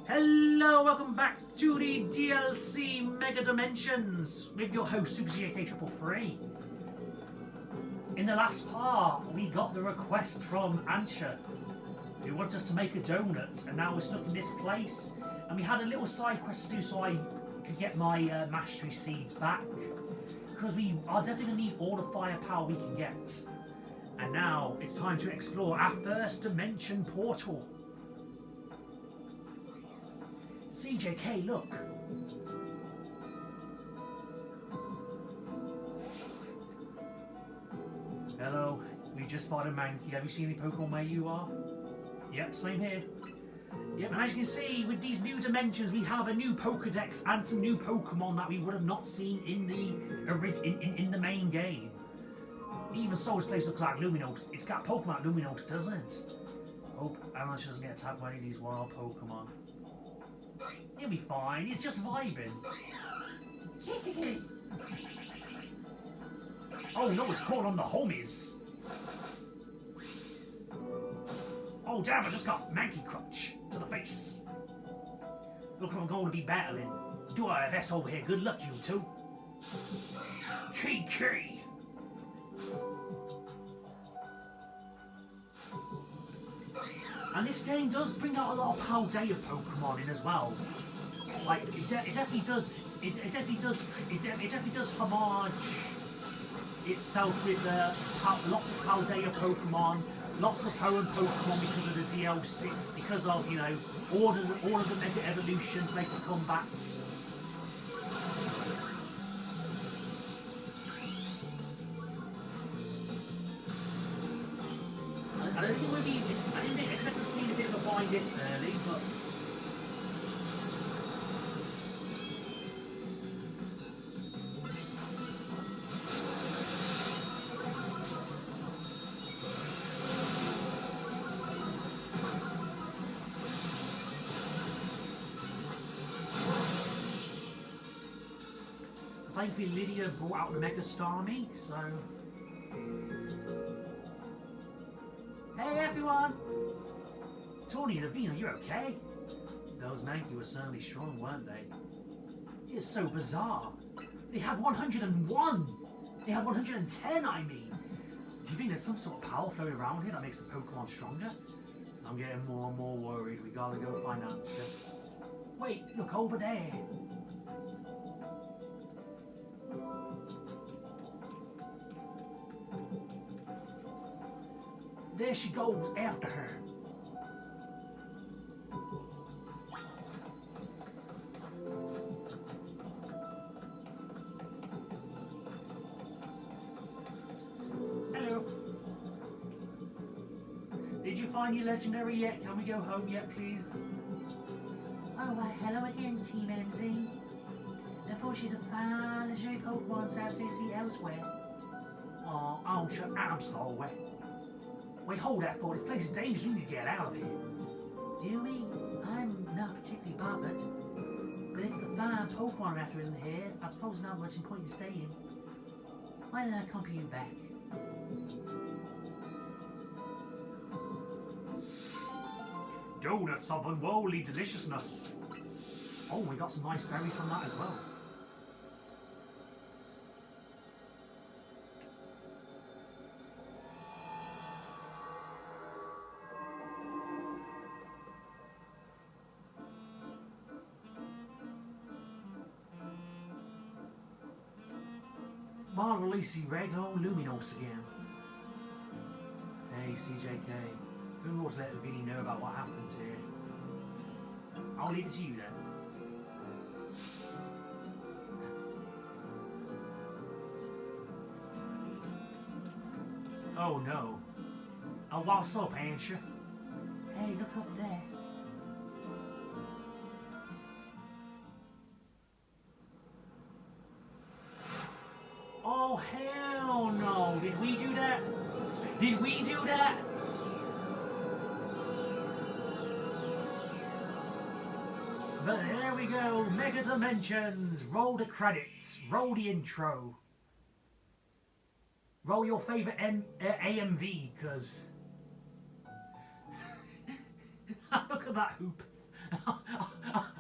Hello, welcome back to the DLC Mega Dimensions with your host Super CJK 333. In the last part, we got the request from Ansha, who wants us to make a donut, and now we're stuck in this place. And we had a little side quest to do so I could get my mastery seeds back, because we are definitely going to need all the firepower we can get. And now it's time to explore our first dimension portal. CJK, look. Hello, we just spotted a Mankey. Have you seen any Pokemon where you are? Yep, same here. Yep, and as you can see, with these new dimensions, we have a new Pokedex and some new Pokemon that we would have not seen in the main game. Even so, this place looks like Luminos. It's got Pokemon like Luminos, doesn't it? Hope Avalanche doesn't get attacked by any of these wild Pokemon. He'll be fine, he's just vibing. Oh no, it's caught on the homies. Oh damn, I just got Mankey Crutch to the face. Look what I'm going to be battling. Do our best over here, good luck you two. KK. And this game does bring out a lot of Paldea Pokemon in as well. Like it definitely does homage itself with lots of Paldea Pokemon, lots of Hoenn Pokemon because of the DLC, because of all of the Mega Evolutions make a comeback. I didn't expect to see a bit of a buy this early, but thankfully Lydia brought out the Mega Starmie, so. Hey everyone! Tony and Avina, you're okay? Those Mankey were certainly strong, weren't they? It's so bizarre. They had 101! They had 110, I mean! Do you think there's some sort of power flowing around here that makes the Pokemon stronger? I'm getting more and more worried. We gotta go find out. Wait, look over there. There she goes after her. Hello. Did you find your legendary yet? Can we go home yet, please? Oh, hello again, Team MZ. Unfortunately, the fine legendary Pokemon's out to see elsewhere. Oh, I'm sorry. Wait, hold that thought. This place is dangerous. We need to get out of here. Do we? I'm not particularly bothered. But it's the fine Pokemon after, isn't here? I suppose not much point in staying. Why didn't I accompany you back? Donuts of unworldly deliciousness. Oh, we got some nice berries from that as well. Releasing regular old Luminos again. Hey CJK, who ought to let Vinny know about what happened here? I'll leave it to you then. Oh no. Oh, what's up, Ansha? Hey, look up there. Oh, hell no. Did we do that? Did we do that? But there we go. Mega Dimensions. Roll the credits. Roll the intro. Roll your favourite AMV, because... Look at that hoop.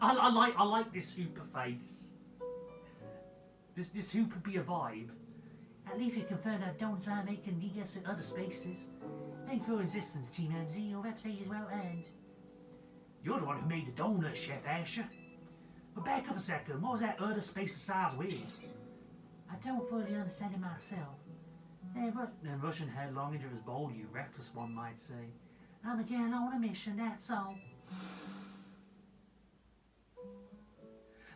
I like this Hooper face. This Hooper be a vibe. At least we confirmed our donors are making niggas in other spaces. Thank you for your resistance, Team MZ. Your reputation is well earned. You're the one who made the donut, Chef Asher. But back up a second. What was that other space besides weird? I don't fully understand it myself. Then rushing headlong into his bowl, you reckless one might say. I'm again on a mission, that's all.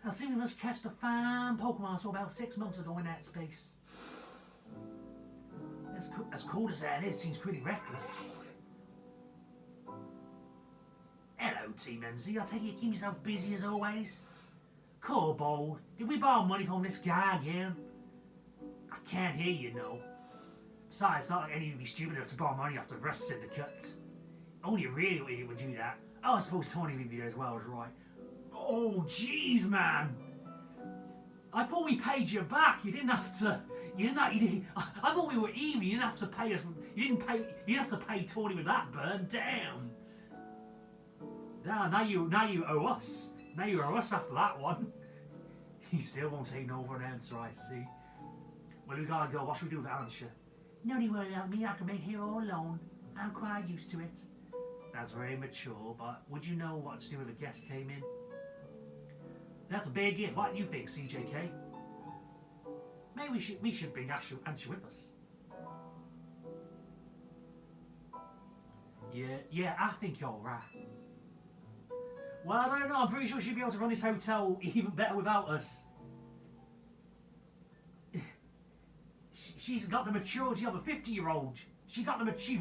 I see we must catch the fine Pokémon I saw about 6 months ago in that space. As cool as that is, seems pretty reckless. Hello, Team MZ. I take it you keep yourself busy as always. Kobold, did we borrow money from this guy again? I can't hear you, no. Besides, it's not like any of you would be stupid enough to borrow money off the Rust Syndicate. Only a real idiot would do that. Oh, I suppose Tony would be there as well, is right. Oh, jeez, man. I thought we paid you back. You didn't have to. I thought we were even. You didn't have to pay us. You didn't have to pay Tony with that burn. Damn. Now you owe us. Now you owe us after that one. He still won't take no for an answer. I see. Well, we gotta go. What should we do with Ansha? No need worry about me. I can remain here all alone. I'm quite used to it. That's very mature. But would you know what to do if a guest came in? That's a big gift. What do you think, CJK? Maybe we should bring Ansha with us. Yeah, I think you're right. Well, I don't know. I'm pretty sure she'll be able to run this hotel even better without us. She's got the maturity of a 50-year-old. She's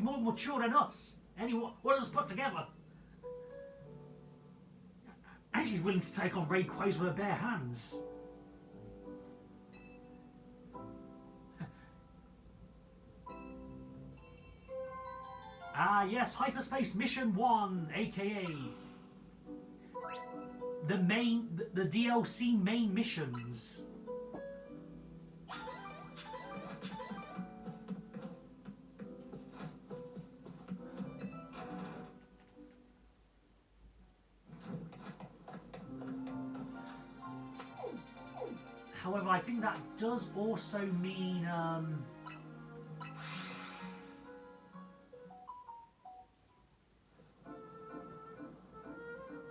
more mature than us. Anyone, what us put together? And she's willing to take on Rayquaza with her bare hands. Yes, Hyperspace Mission 1, aka the DLC main missions. However, I think that does also mean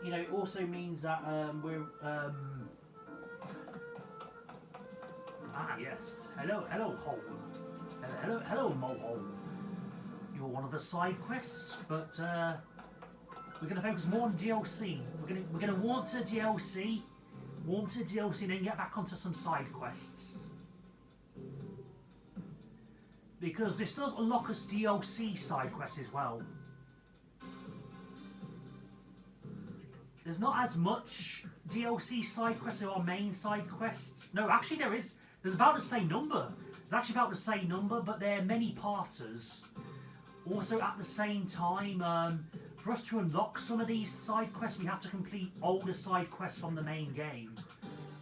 you know, it also means that we're yes. Hello hole. Hello mole. You're one of the side quests, but we're going to focus more on DLC. We're going to warm to DLC, and then get back onto some side quests. Because this does unlock us DLC side quests as well. There's not as much DLC side quests as our main side quests. No, actually there is. There's about the same number. There's actually about the same number, but they're many parters. Also, at the same time, for us to unlock some of these side quests, we have to complete older side quests from the main game.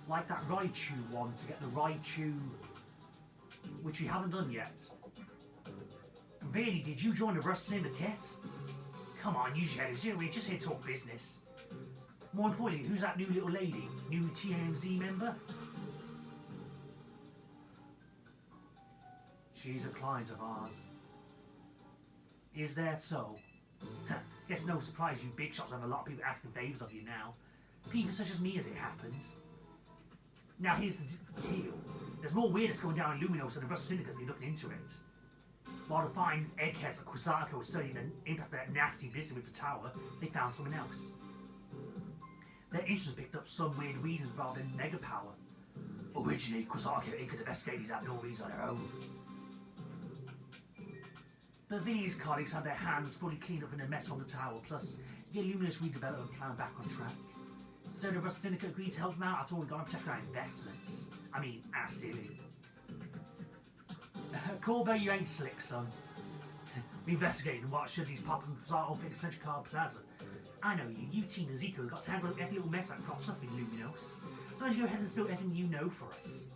Like that Raichu one, to get the Raichu, which we haven't done yet. Really, did you join the Rust Syndicate? Come on, use your head. We're just here to talk business. More importantly, who's that new little lady? New TMZ member? She's a client of ours. Is that so? It's no surprise you big shots have a lot of people asking favours of you now. People such as me, as it happens. Now here's the deal. There's more weirdness going down in Luminos and the Rust Syndicate be looking into it. While the fine eggheads at Quasartico were studying the impact of that nasty business with the tower, they found something else. Their interest picked up some weird reasons rather than mega power. Originally, Quasartico could investigate these abnormalities on their own. But these colleagues had their hands fully cleaned up in a mess from the tower, plus the Illuminous redevelopment plan back on track. So the Rust Syndicate agreed to help them out after all we got to protect our investments. I mean, our ceiling. Corbo, you ain't slick, son. We investigated what should these pop and start off in Central Card Plaza. I know you, Team Ezekiel, got tangled up in every little mess that crops up in Luminos. So why don't you go ahead and spill everything you know for us?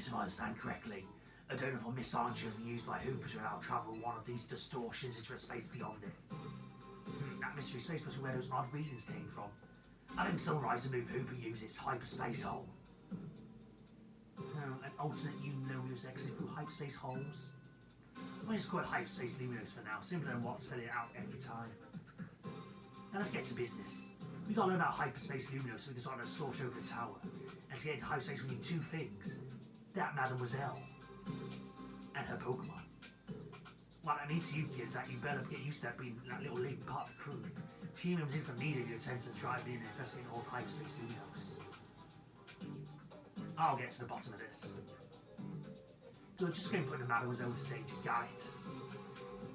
Yes, if I understand correctly, a donut for Miss Archer has been used by Hooper to allow travel one of these distortions into a space beyond it. That mystery space must be where those odd readings came from. I think Sunrise and move Hooper uses hyperspace hole. An alternate luminous exit through hyperspace holes. We'll just call it hyperspace luminous for now, simpler than what's filling it out every time. Now let's get to business. We gotta learn about hyperspace luminous so we can start a distortion over the tower. And to get into hyperspace we need two things. That Mademoiselle and her Pokémon. What that means to you kids that you better get used to that being that little league part of the crew. Team members is gonna need your attention to drive in and investigate all hyperspace luminous. I'll get to the bottom of this. Good, just go and put the Mademoiselle to danger, got it.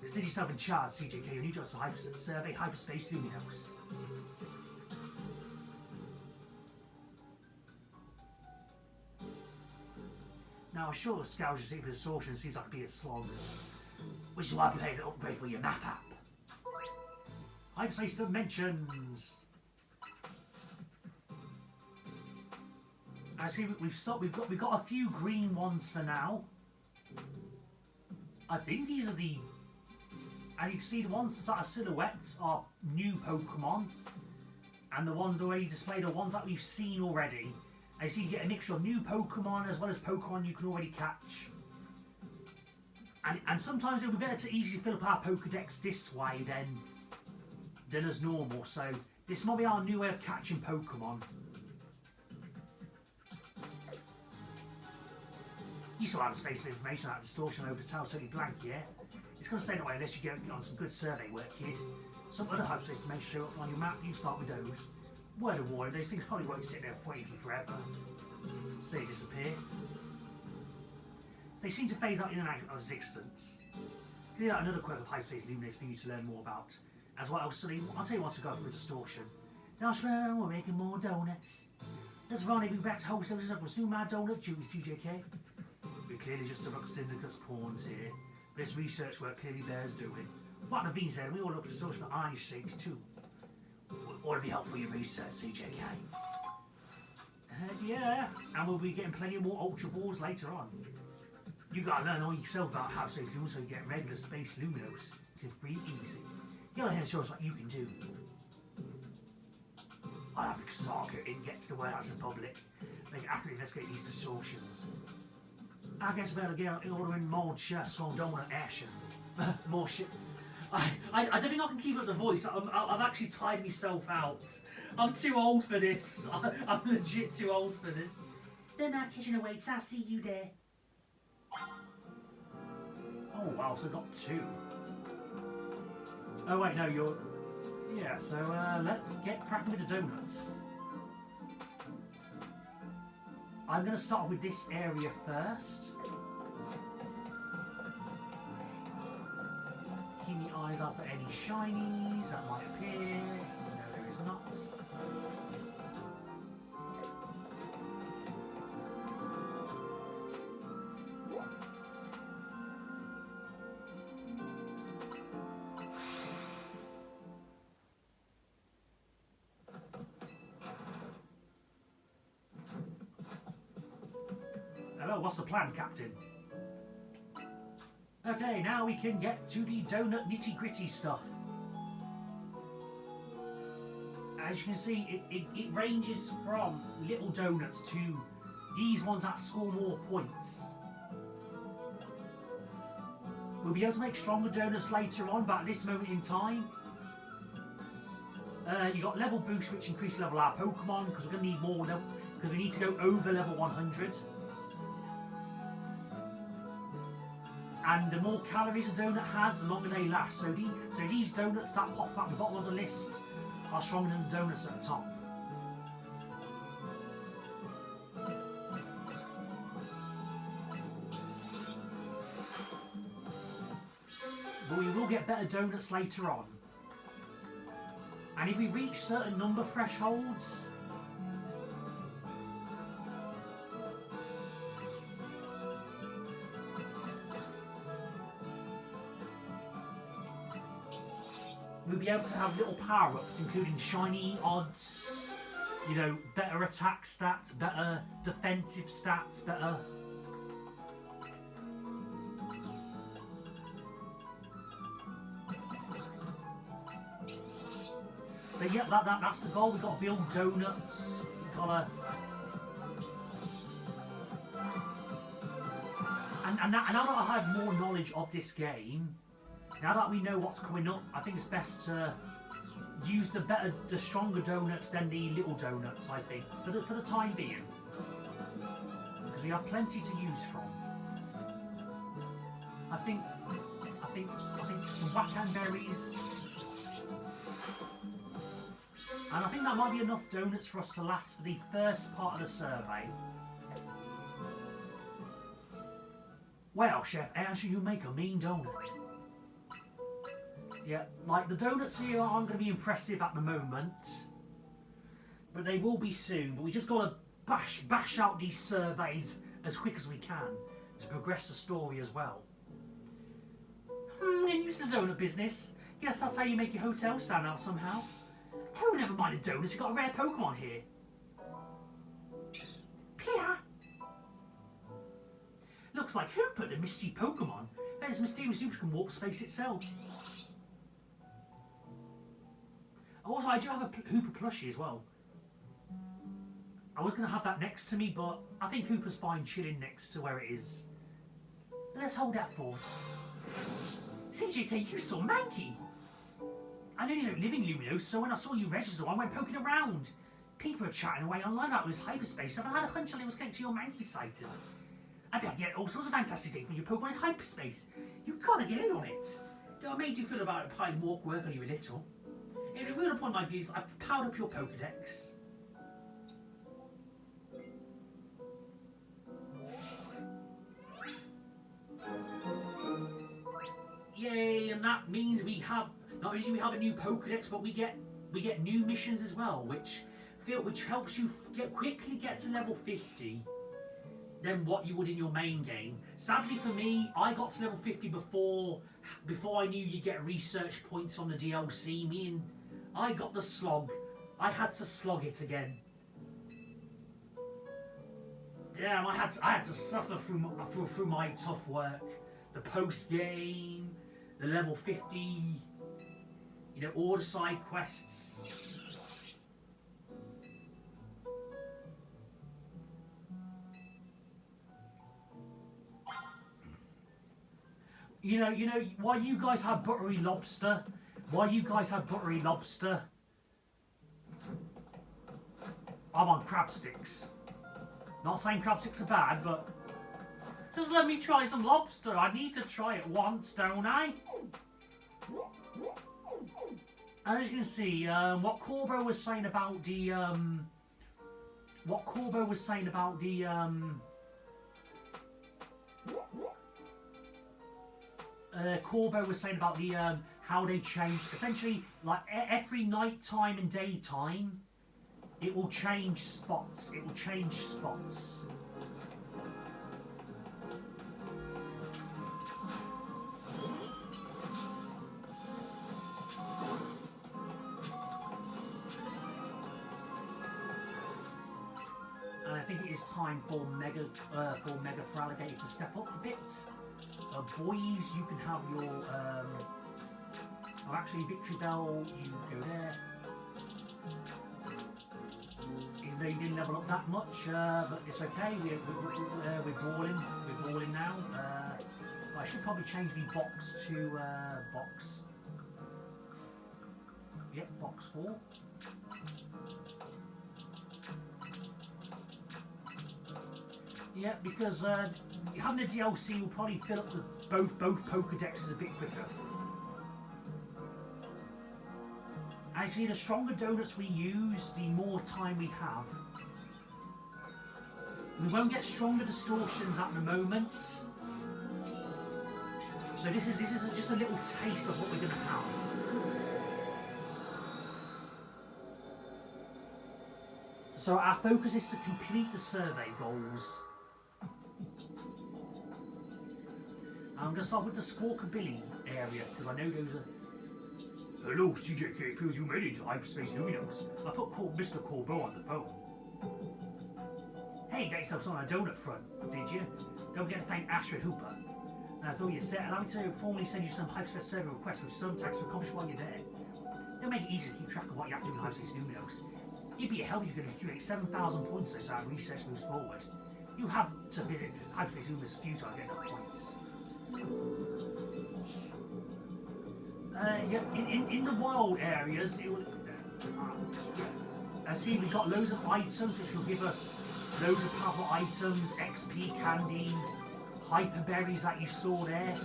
Consider yourself in charge, CJK. You need to survey hyperspace luminous. Now, sure, scourge your secret distortion seems like to be a slog, which is why I prepared an upgrade for your map app. Hyperspace dimensions. As we've got a few green ones for now. I think these are the, and you can see the ones that are silhouettes are new Pokemon, and the ones already displayed are ones that we've seen already. As you get a mixture of new Pokemon as well as Pokemon you can already catch. And sometimes it'll be better to easily fill up our Pokedex this way than as normal. So this might be our new way of catching Pokemon. You saw out of space for information about distortion over the tower totally blank, yeah? It's going to stay that way unless you get on some good survey work, kid. Some other hyperspace dimensions show up on your map, you start with those. Word of warning, those things probably won't sit there waiting for you forever. So they disappear. They seem to phase out in and out of existence. Clear out another quirk of hyperspace luminous for you to learn more about. As well, I'll tell you what to go for distortion. Now, we're making more donuts. Let's run be back to wholesalers and resume our donut duty, CJK. We're clearly just the Rust Syndicate's pawns here. This research work clearly bears doing. What the beans there, we all look for distortion for iron shakes too. Ought to be helpful for your research, CJK. Yeah, and we'll be getting plenty more Ultra Balls later on. You gotta learn all yourself about how to do so you get regular space luminous. It's pretty easy. You gotta show us what you can do. I'll have to Xarker in get to the word out to the public. They can accurately investigate these distortions. I guess we better get ordering more chests from Donut Ashen. More shit. I don't think I can keep up the voice. I've actually tired myself out. I'm too old for this. I'm legit too old for this. They're not kitchen awaits. I'll see you there. Oh wow, so I got two. Oh wait, no, you're... Yeah, so let's get cracking with the donuts. I'm going to start with this area first. Keep my eyes out for any shinies that might appear. No, there is not. Hello, what's the plan, Captain? Okay, now we can get to the donut nitty-gritty stuff. As you can see, it ranges from little donuts to these ones that score more points. We'll be able to make stronger donuts later on, but at this moment in time, you got level boost, which increases level our Pokemon, because we're going to need more level, because we need to go over level 100. And the more calories a donut has, the longer they last. So these donuts that pop at the bottom of the list are stronger than the donuts at the top. But we will get better donuts later on. And if we reach certain number thresholds, we'll be able to have little power-ups, including shiny odds, you know, better attack stats, better defensive stats, better But yeah, that's the goal. We've got to build donuts. We've got to... And now that I have more knowledge of this game, now that we know what's coming up, I think it's best to use the stronger donuts than the little donuts, I think, for the time being. Because we have plenty to use from. I think some whack-and berries. And I think that might be enough donuts for us to last for the first part of the survey. Well, Chef, how should you make a mean donut? Yeah, like the donuts here aren't going to be impressive at the moment, but they will be soon. But we just got to bash out these surveys as quick as we can to progress the story as well. Getting used to the donut business. Guess that's how you make your hotel stand out somehow. Oh, never mind the donuts. We've got a rare Pokémon here. Pia. Looks like Hooper, the misty Pokémon. There's mysterious Hooper can warp space itself. Also, I do have a Hooper plushie as well. I was going to have that next to me, but I think Hooper's fine chilling next to where it is. Let's hold that thought. CJK, you're so manky. I know you don't live in Luminos, so when I saw you register, I went poking around. People are chatting away online about this hyperspace, and I had a hunch that it was connected to your manky site. I bet you get all sorts of fantastic data from your Pokemon in hyperspace. You've got to get in on it. How made you feel about piling more work when you were little? If real upon my views, I powered up your Pokedex. Yay, and that means we have not only do we have a new Pokedex, but we get new missions as well, which helps you quickly get to level 50 than what you would in your main game. Sadly for me, I got to level 50 before I knew you get research points on the DLC. I got the slog. I had to slog it again. Damn, I had to suffer through my tough work. The post game, the level 50, all the side quests. You know, why you guys have buttery lobster? I'm on crab sticks. Not saying crab sticks are bad, but just let me try some lobster. I need to try it once, don't I? As you can see, what Corbo was saying about the how they change. Essentially, like every night time and daytime, it will change spots. And I think it is time for Mega Alligator to step up a bit. Boys, you can have your. Actually, Victory Bell, you go there. Even though you didn't level up that much, but it's okay. We're balling now. I should probably change the box to box. Yep, box 4. Yeah, because having a DLC will probably fill up both Pokedexes a bit quicker. Actually, the stronger donuts we use, the more time we have. We won't get stronger distortions at the moment. So this is just a little taste of what we're going to have. So our focus is to complete the survey goals. I'm going to start with the Squawkabilly area, because I know those are... Hello, CJK, it feels you made it into hyperspace Luminos. I put Mr. Corbo on the phone. Hey, you got yourself on a donut front, did you? Don't forget to thank Astrid Hooper. That's all you said. Allow me to formally send you some hyperspace survey requests with some tasks to accomplish while you're there. to make it easy to keep track of what you have to do in Hyperspace Luminos, it'd be a help if you could accumulate 7,000 points so that research moves forward. You have to visit Hyperspace Luminos a few times to get enough points. Yeah, in the wild areas, it will. I see we've got loads of items which will give us loads of powerful items, XP candy, hyper berries that you saw there.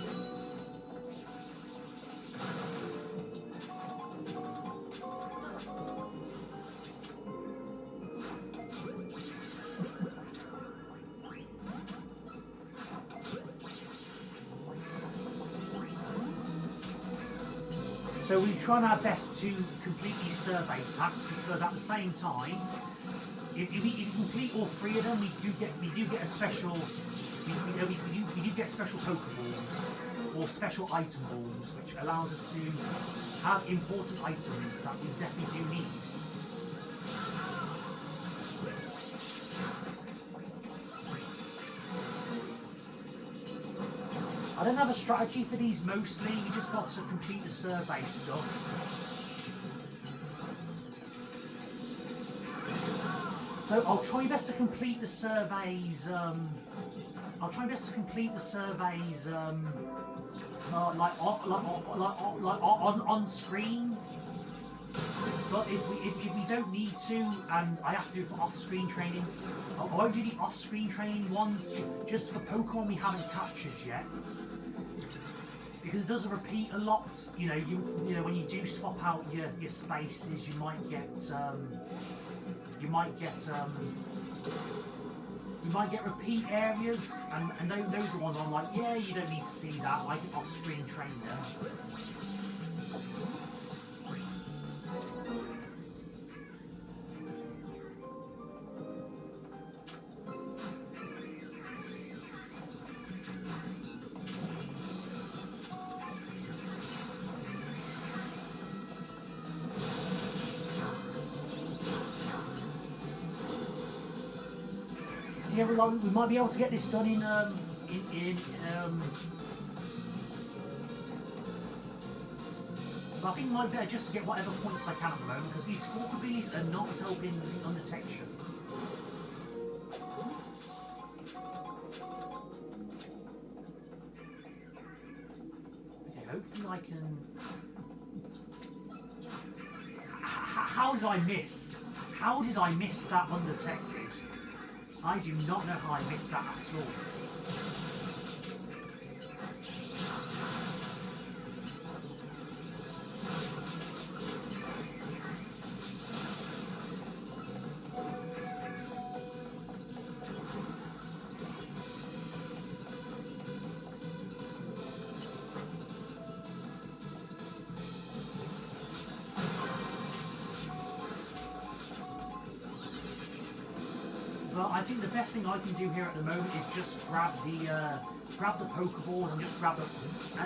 So we're trying our best to complete these survey tasks because at the same time, if you complete all three of them, we do get a special we do get special Pokeballs or special item balls, which allows us to have important items that we definitely do need. I don't have a strategy for these mostly, you just got to complete the survey stuff. So I'll try my best to complete the surveys, on screen. But if we don't need to, and I have to do it for off-screen training, I won't do the off-screen training ones just for Pokemon we haven't captured yet, because it doesn't repeat a lot. You know when you do swap out your spaces, you might get repeat areas, and those are ones I'm like, yeah, you don't need to see that. I can off-screen train them. Yeah, we might be able to get this done in but I think it might be better just to get whatever points I can at the moment, because these Scorpions are not helping the undetection. Okay, hopefully I can. How did I miss? How did I miss that undetected? I do not know how I missed that at all. But I think the best thing I can do here at the moment is just grab the Pokeball and just grab it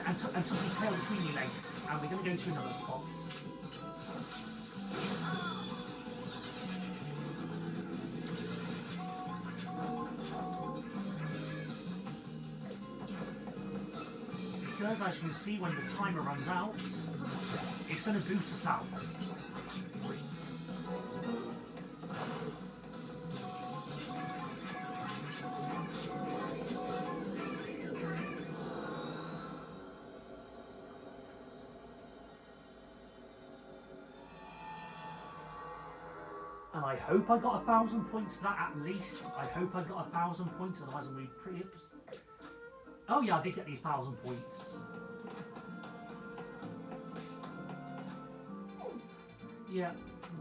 and tuck your tail between your legs, and we're going to go to another spot. Because as you can see, when the timer runs out, it's going to boot us out. And I hope I got 1,000 points for that at least. I hope I got 1,000 points, otherwise I'm going to be pretty upset. Oh yeah, I did get the 1,000 points. Yeah,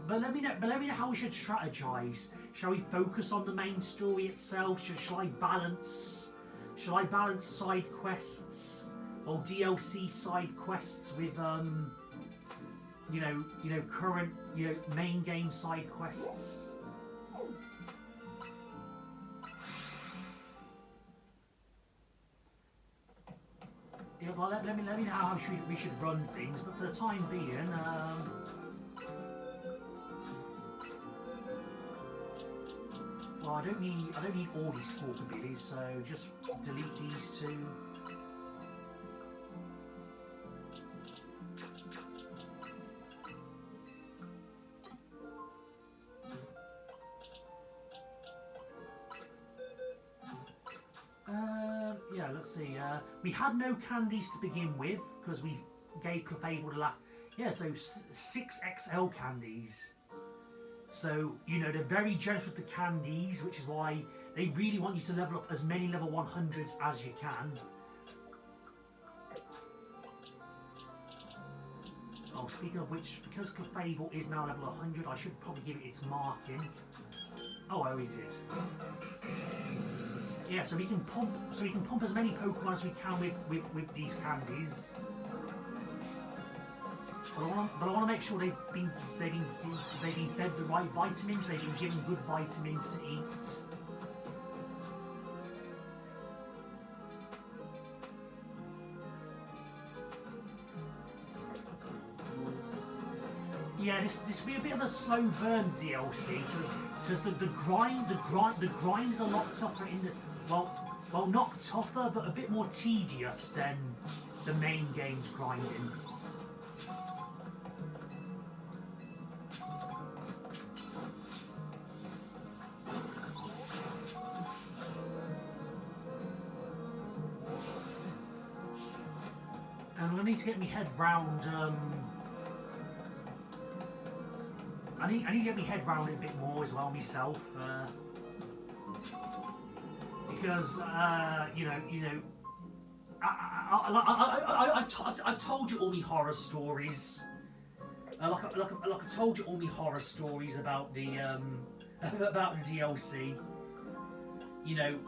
but let me know how we should strategize. Shall we focus on the main story itself? Shall I balance side quests or DLC side quests with current main game side quests? Yeah, well, let me know how we should run things, but for the time being, well, I don't need all these Scorpions, so just delete these two. yeah, let's see. We had no candies to begin with because we gave Clefable the last. Yeah, so 6 XL candies. So, you know, they're very generous with the candies, which is why they really want you to level up as many level 100s as you can. Oh, speaking of which, because Clefable is now level 100, I should probably give it its marking. Oh, I already did. Yeah, so we can pump as many Pokemon as we can with these candies. But I want to make sure they've been fed the right vitamins. They've been given good vitamins to eat. Yeah, this will be a bit of a slow burn DLC because the grind is a lot tougher in the well not tougher but a bit more tedious than the main game's grinding. And I need to get my head round. I need to get my head round it a bit more as well myself, because I've told you all my horror stories. Like I've told you all my horror stories about the about the DLC. You know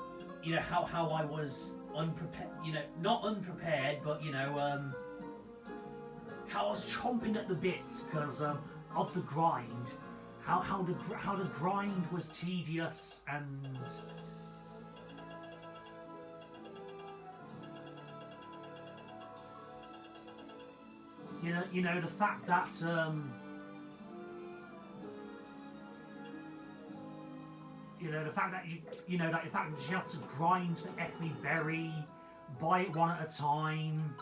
how I was unprepared. You know, not unprepared, but how I was chomping at the bit because of the grind. How the grind was tedious and. You know the fact that the fact that you have to grind for every berry, buy it one at a time,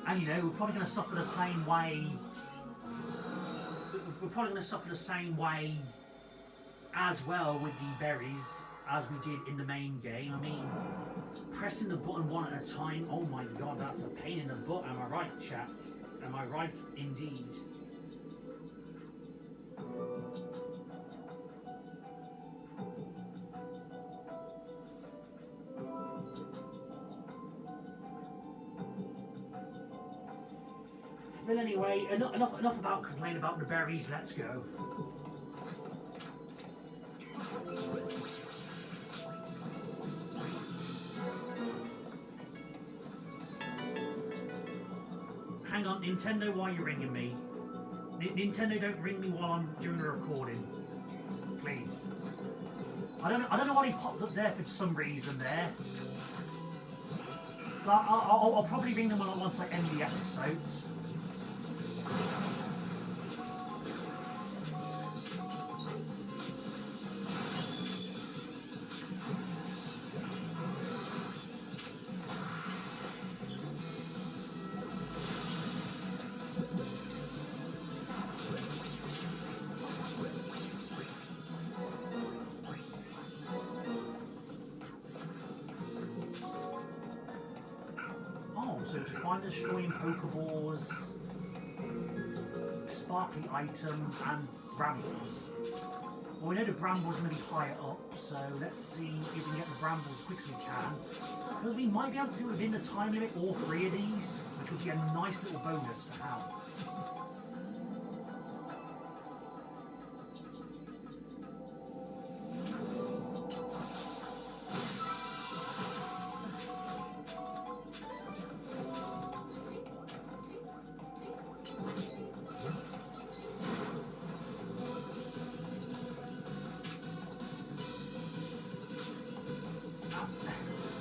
and we're probably going to suffer the same way. We're probably going to suffer the same way as well with the berries as we did in the main game. I mean, pressing the button one at a time, oh my god, that's a pain in the butt. Am I right, chat? Am I right indeed? Well, anyway, enough about complaining about the berries. Let's go. Hang on, Nintendo, why are you ringing me? Nintendo, don't ring me while I'm doing a recording, please. I don't know why he popped up there for some reason there. But I'll probably ring them once I end the episodes. So to find destroying Pokeballs, sparkly items, and brambles. Well, we know the brambles are going to be higher up, so let's see if we can get the brambles as quick as we can. Because we might be able to do within the time limit all 3 of these, which would be a nice little bonus to have.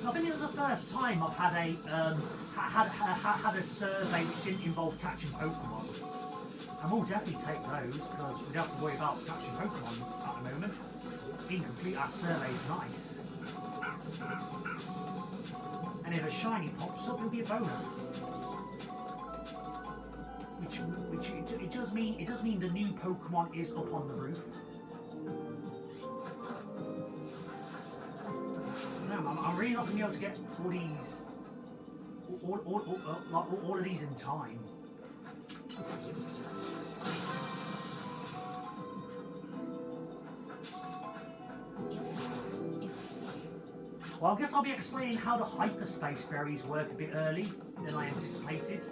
I think this is the first time I've had a survey which didn't involve catching Pokemon. And we'll definitely take those because we don't have to worry about catching Pokemon at the moment. Incomplete, our survey is nice. And if a shiny pops up, it'll be a bonus. Which it does mean the new Pokemon is up on the roof. Now I'm really not going to be able to get all these, all of these in time. Well, I guess I'll be explaining how the hyperspace berries work a bit early than I anticipated.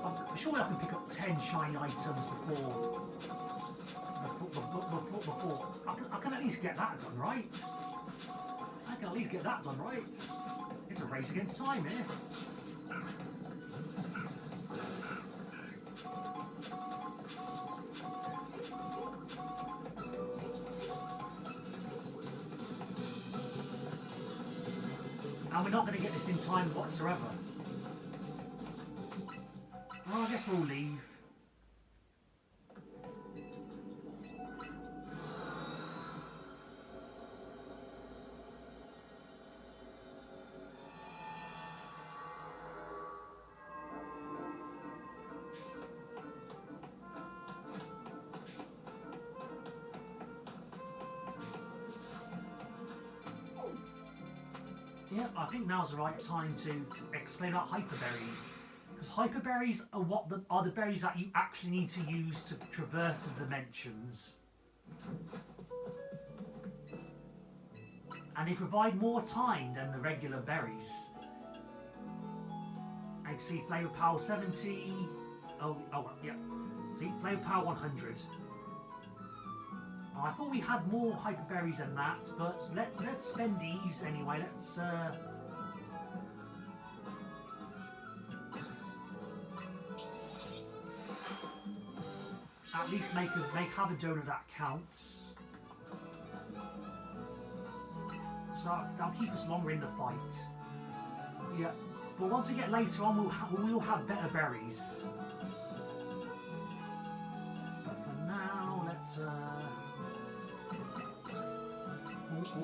I'm sure I can pick up 10 shiny items before I can at least get that done right. I can at least get that done right. It's a race against time here. And we're not going to get this in time whatsoever. Well, I guess we'll leave. Yeah, I think now's the right time to explain about hyperberries. Because hyperberries are the berries that you actually need to use to traverse the dimensions. And they provide more time than the regular berries. I can see flavor power 70. Oh, yeah. See, flavor power 100. I thought we had more hyperberries than that, but let's spend these anyway. Let's at least have a donor that counts. So that'll keep us longer in the fight. Yeah, but once we get later on, we'll have better berries. But for now, let's.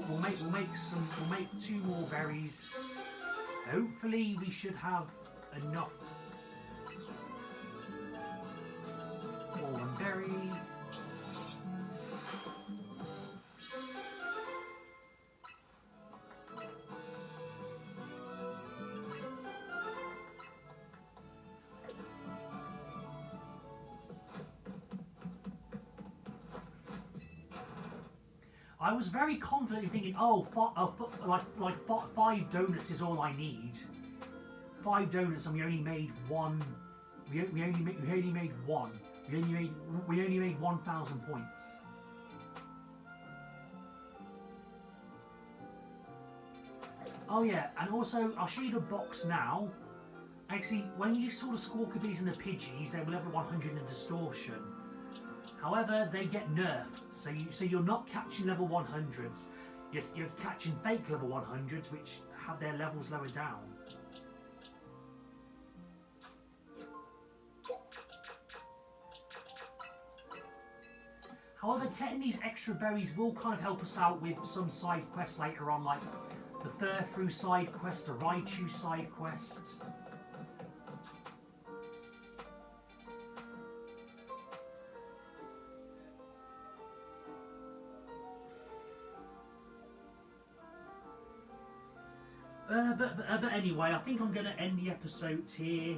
We'll make 2 more berries. Hopefully we should have enough. More 1 berry. I was very confident thinking, like 5 donuts is all I need. 5 donuts, and we only made 1. We only made 1. We only made 1,000 points. Oh yeah, and also I'll show you the box now. Actually, when you saw the Squawkabees and the Pidgeys, they were level 100 in distortion. However, they get nerfed, so you're not catching level 100s. Yes, you're catching fake level 100s, which have their levels lower down. However, getting these extra berries will kind of help us out with some side quests later on, like the Furfrou side quest, the Raichu side quest. But anyway, I think I'm going to end the episode here.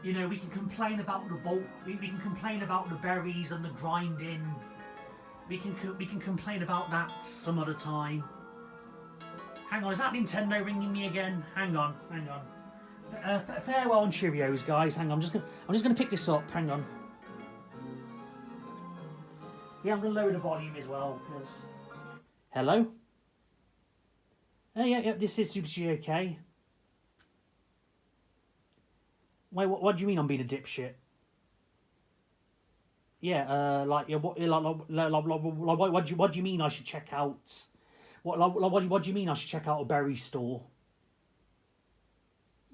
You know, we can complain about the bulk. We can complain about the berries and the grinding. We can complain about that some other time. Hang on, is that Nintendo ringing me again? Hang on. Farewell and Cheerios, guys. Hang on, I'm just gonna pick this up. Hang on. Yeah, I'm gonna lower the volume as well because. Hello. Oh yeah. This is Super GOK. Wait, what do you mean I'm being a dipshit? Yeah, what do you mean I should check out? What do you mean I should check out a berry store?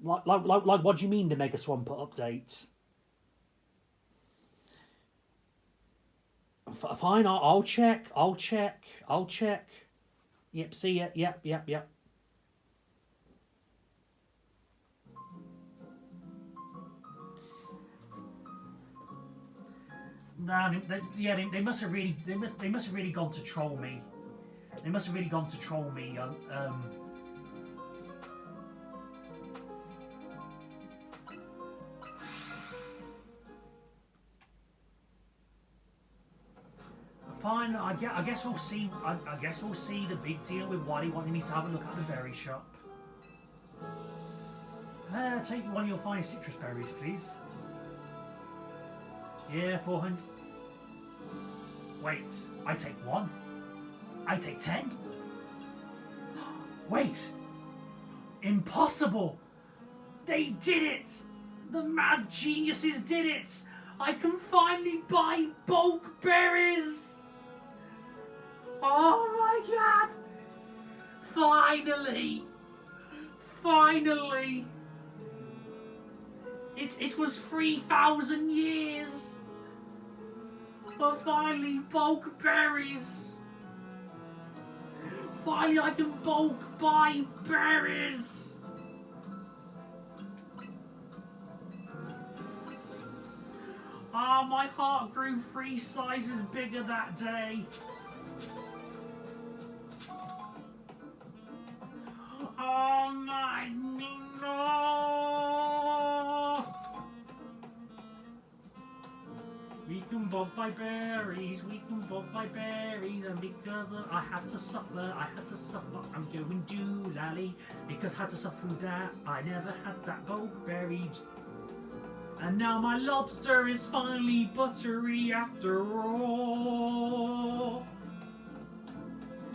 Like, what do you mean the Mega Swampert updates? Fine, I'll check. Yep, see ya. Yep. Nah, they must have really they must have really gone to troll me. They must have really gone to troll me. Fine. I guess we'll see. I guess we'll see the big deal with Wally wanting me to have a look at the berry shop. Take one of your finest citrus berries, please. Yeah, 400. Wait, I take one. I take 10. Wait! Impossible! They did it! The mad geniuses did it! I can finally buy bulk berries! Oh my god! Finally! Finally! It was 3,000 years! But finally, bulk berries! Finally, I can bulk buy berries! Ah, my heart grew 3 sizes bigger that day. Oh my no! We can bulk buy berries, we can bulk buy berries, and because I had to suffer, I'm going doolally, because I had to suffer through that, I never had that bulk berry. And now my lobster is finally buttery after all.